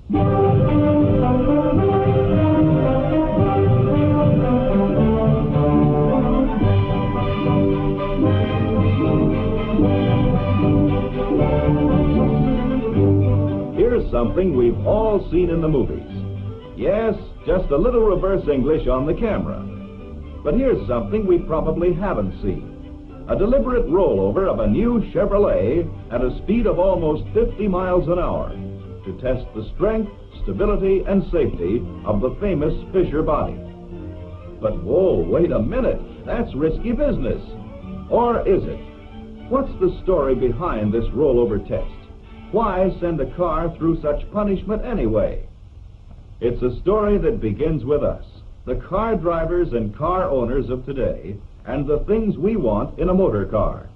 Here's something we've all seen in the movies. Yes, just a little reverse English on the camera. But here's something we probably haven't seen. A deliberate rollover of a new Chevrolet at a speed of almost 50 miles an hour to test the strength, stability, and safety of the famous Fisher body. But whoa, wait a minute, that's risky business. Or is it? What's the story behind this rollover test? Why send a car through such punishment anyway? It's a story that begins with us, the car drivers and car owners of today, and the things we want in a motor car.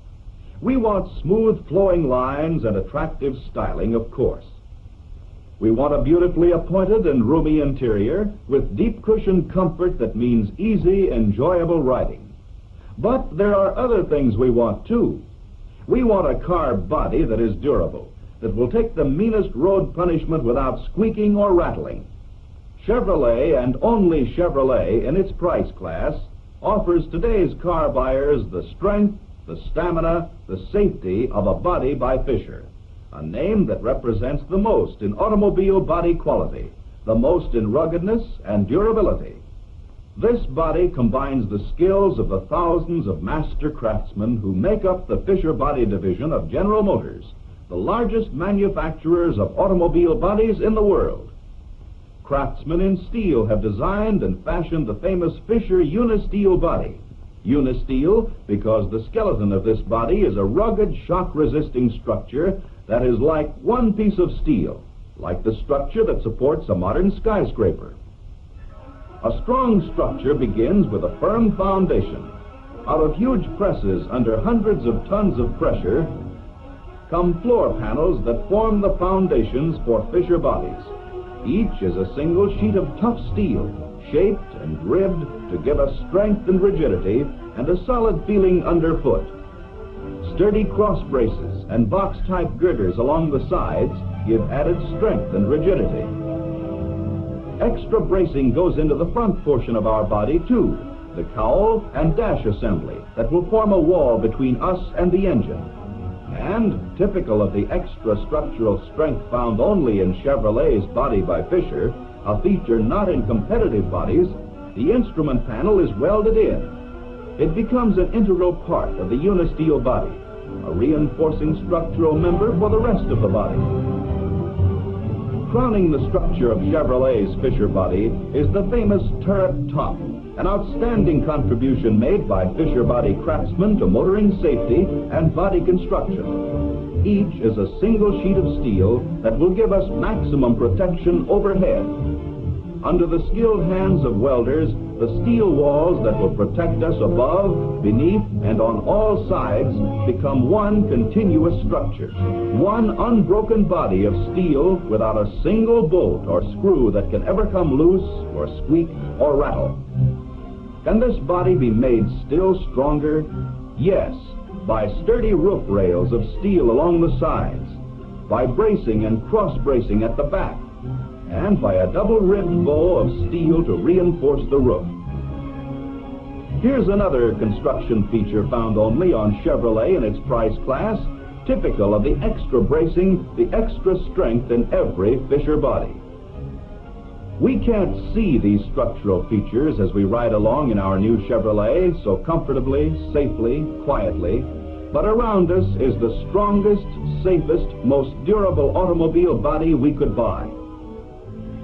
We want smooth flowing lines and attractive styling, of course. We want a beautifully appointed and roomy interior with deep cushioned comfort that means easy, enjoyable riding. But there are other things we want too. We want a car body that is durable, that will take the meanest road punishment without squeaking or rattling. Chevrolet, and only Chevrolet in its price class, offers today's car buyers the strength, the stamina, the safety of a body by Fisher, a name that represents the most in automobile body quality, the most in ruggedness and durability. This body combines the skills of the thousands of master craftsmen who make up the Fisher Body Division of General Motors, the largest manufacturers of automobile bodies in the world. Craftsmen in steel have designed and fashioned the famous Fisher Unisteel body. Unisteel because the skeleton of this body is a rugged, shock-resisting structure that is like one piece of steel, like the structure that supports a modern skyscraper. A strong structure begins with a firm foundation. Out of huge presses under hundreds of tons of pressure come floor panels that form the foundations for Fisher bodies. Each is a single sheet of tough steel, shaped and ribbed to give us strength and rigidity and a solid feeling underfoot. Sturdy cross braces and box-type girders along the sides give added strength and rigidity. Extra bracing goes into the front portion of our body, too, the cowl and dash assembly that will form a wall between us and the engine. And, typical of the extra structural strength found only in Chevrolet's body by Fisher, a feature not in competitive bodies, the instrument panel is welded in. It becomes an integral part of the Unisteel body, a reinforcing structural member for the rest of the body. Crowning the structure of Chevrolet's Fisher body is the famous turret top, an outstanding contribution made by Fisher body craftsmen to motoring safety and body construction. Each is a single sheet of steel that will give us maximum protection overhead. Under the skilled hands of welders, the steel walls that will protect us above, beneath, and on all sides become one continuous structure, one unbroken body of steel without a single bolt or screw that can ever come loose or squeak or rattle. Can this body be made still stronger? Yes, by sturdy roof rails of steel along the sides, by bracing and cross-bracing at the back, and by a double-ribbed bow of steel to reinforce the roof. Here's another construction feature found only on Chevrolet in its price class, typical of the extra bracing, the extra strength in every Fisher body. We can't see these structural features as we ride along in our new Chevrolet so comfortably, safely, quietly, but around us is the strongest, safest, most durable automobile body we could buy.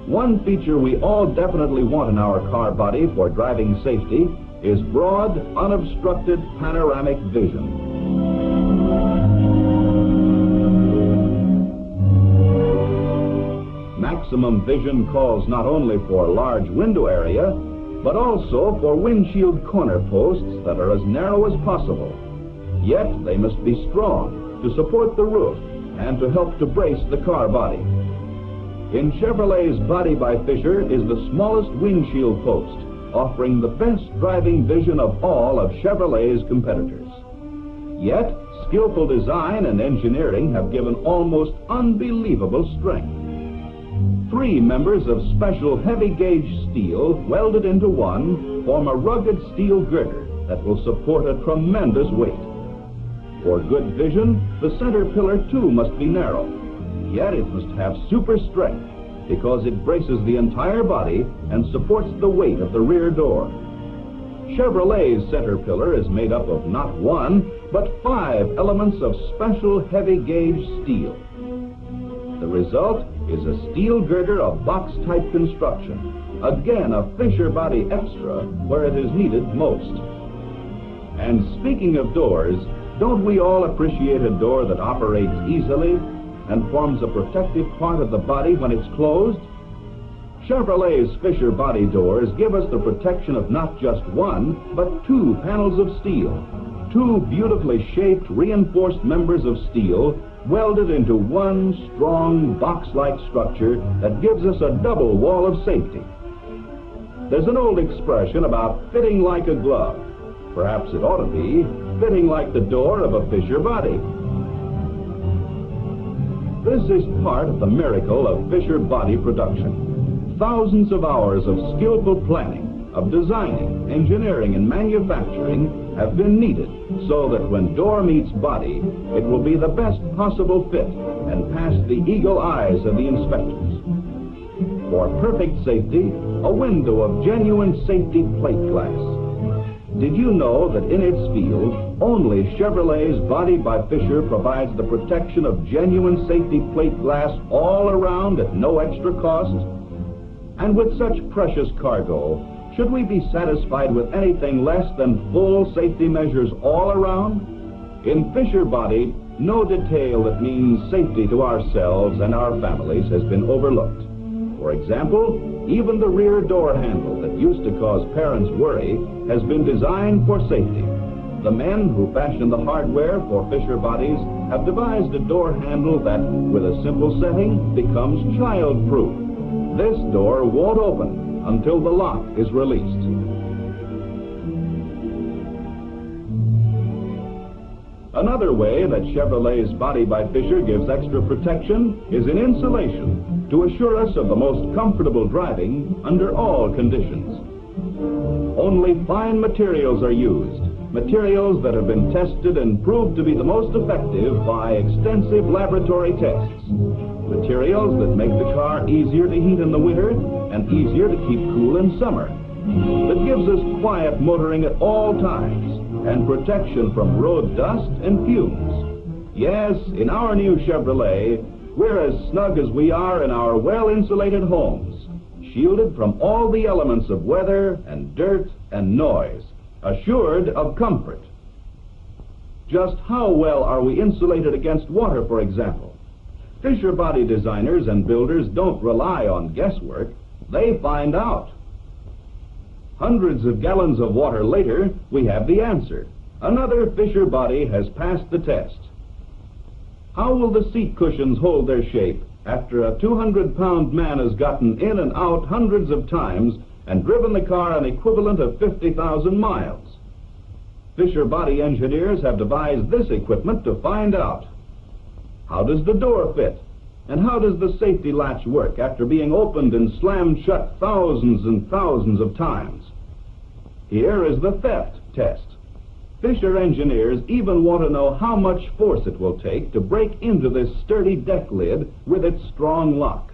One feature we all definitely want in our car body for driving safety is broad, unobstructed panoramic vision. Maximum vision calls not only for large window area, but also for windshield corner posts that are as narrow as possible. Yet they must be strong to support the roof and to help to brace the car body. In Chevrolet's body by Fisher is the smallest windshield post, offering the best driving vision of all of Chevrolet's competitors. Yet, skillful design and engineering have given almost unbelievable strength. Three members of special heavy-gauge steel welded into one form a rugged steel girder that will support a tremendous weight. For good vision, the center pillar too must be narrow, yet it must have super strength because it braces the entire body and supports the weight of the rear door. Chevrolet's center pillar is made up of not one, but 5 elements of special heavy-gauge steel. The result is a steel girder of box-type construction, again a Fisher body extra where it is needed most. And speaking of doors, don't we all appreciate a door that operates easily and forms a protective part of the body when it's closed? Chevrolet's Fisher body doors give us the protection of not just one, but 2 panels of steel, 2 beautifully shaped reinforced members of steel welded into one strong box-like structure that gives us a double wall of safety. There's an old expression about fitting like a glove. Perhaps it ought to be fitting like the door of a Fisher body. This is part of the miracle of Fisher body production. Thousands of hours of skillful planning, of designing, engineering, and manufacturing have been needed so that when door meets body, it will be the best possible fit and pass the eagle eyes of the inspectors. For perfect safety, a window of genuine safety plate glass. Did you know that in its field, only Chevrolet's Body by Fisher provides the protection of genuine safety plate glass all around at no extra cost? And with such precious cargo, should we be satisfied with anything less than full safety measures all around? In Fisher Body, no detail that means safety to ourselves and our families has been overlooked. For example, even the rear door handle that used to cause parents worry has been designed for safety. The men who fashioned the hardware for Fisher bodies have devised a door handle that, with a simple setting, becomes child-proof. This door won't open until the lock is released. Another way that Chevrolet's Body by Fisher gives extra protection is in insulation to assure us of the most comfortable driving under all conditions. Only fine materials are used, materials that have been tested and proved to be the most effective by extensive laboratory tests. Materials that make the car easier to heat in the winter and easier to keep cool in summer. That gives us quiet motoring at all times and protection from road dust and fumes. Yes, in our new Chevrolet, we're as snug as we are in our well-insulated homes, shielded from all the elements of weather and dirt and noise, assured of comfort. Just how well are we insulated against water, for example? Fisher body designers and builders don't rely on guesswork. They find out. Hundreds of gallons of water later, we have the answer. Another Fisher body has passed the test. How will the seat cushions hold their shape after a 200-pound man has gotten in and out hundreds of times and driven the car an equivalent of 50,000 miles? Fisher body engineers have devised this equipment to find out. How does the door fit? And how does the safety latch work after being opened and slammed shut thousands and thousands of times? Here is the theft test. Fisher engineers even want to know how much force it will take to break into this sturdy deck lid with its strong lock.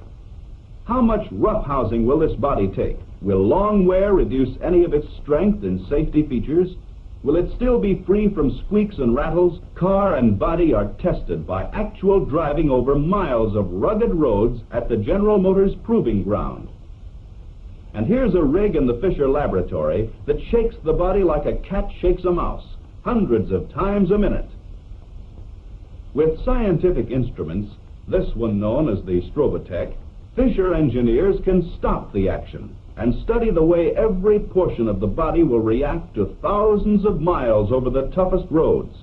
How much roughhousing will this body take? Will long wear reduce any of its strength and safety features? Will it still be free from squeaks and rattles? Car and body are tested by actual driving over miles of rugged roads at the General Motors Proving Ground. And here's a rig in the Fisher laboratory that shakes the body like a cat shakes a mouse, hundreds of times a minute. With scientific instruments, this one known as the Strobotech, Fisher engineers can stop the action and study the way every portion of the body will react to thousands of miles over the toughest roads.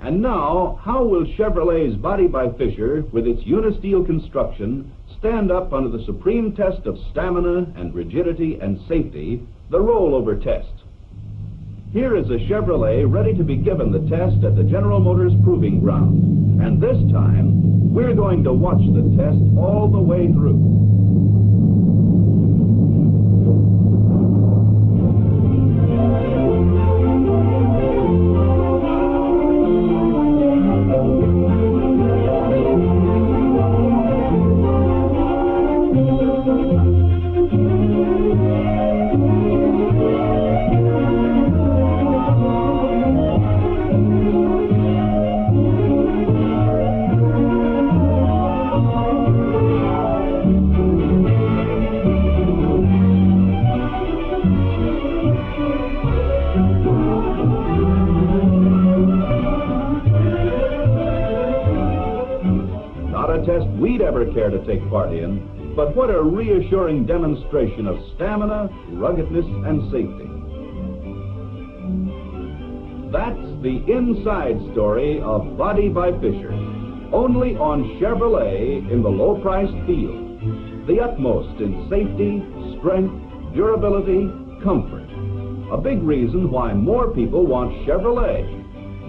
And now, how will Chevrolet's Body by Fisher, with its Unisteel construction, stand up under the supreme test of stamina and rigidity and safety, the rollover test? Here is a Chevrolet ready to be given the test at the General Motors Proving Ground. And this time, we're going to watch the test all the way through. Test we'd ever care to take part in, but what a reassuring demonstration of stamina, ruggedness, and safety. That's the inside story of Body by Fisher, only on Chevrolet in the low-priced field. The utmost in safety, strength, durability, comfort. A big reason why more people want Chevrolet.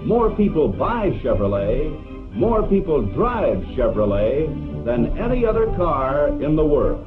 More people buy Chevrolet. More people drive Chevrolet than any other car in the world.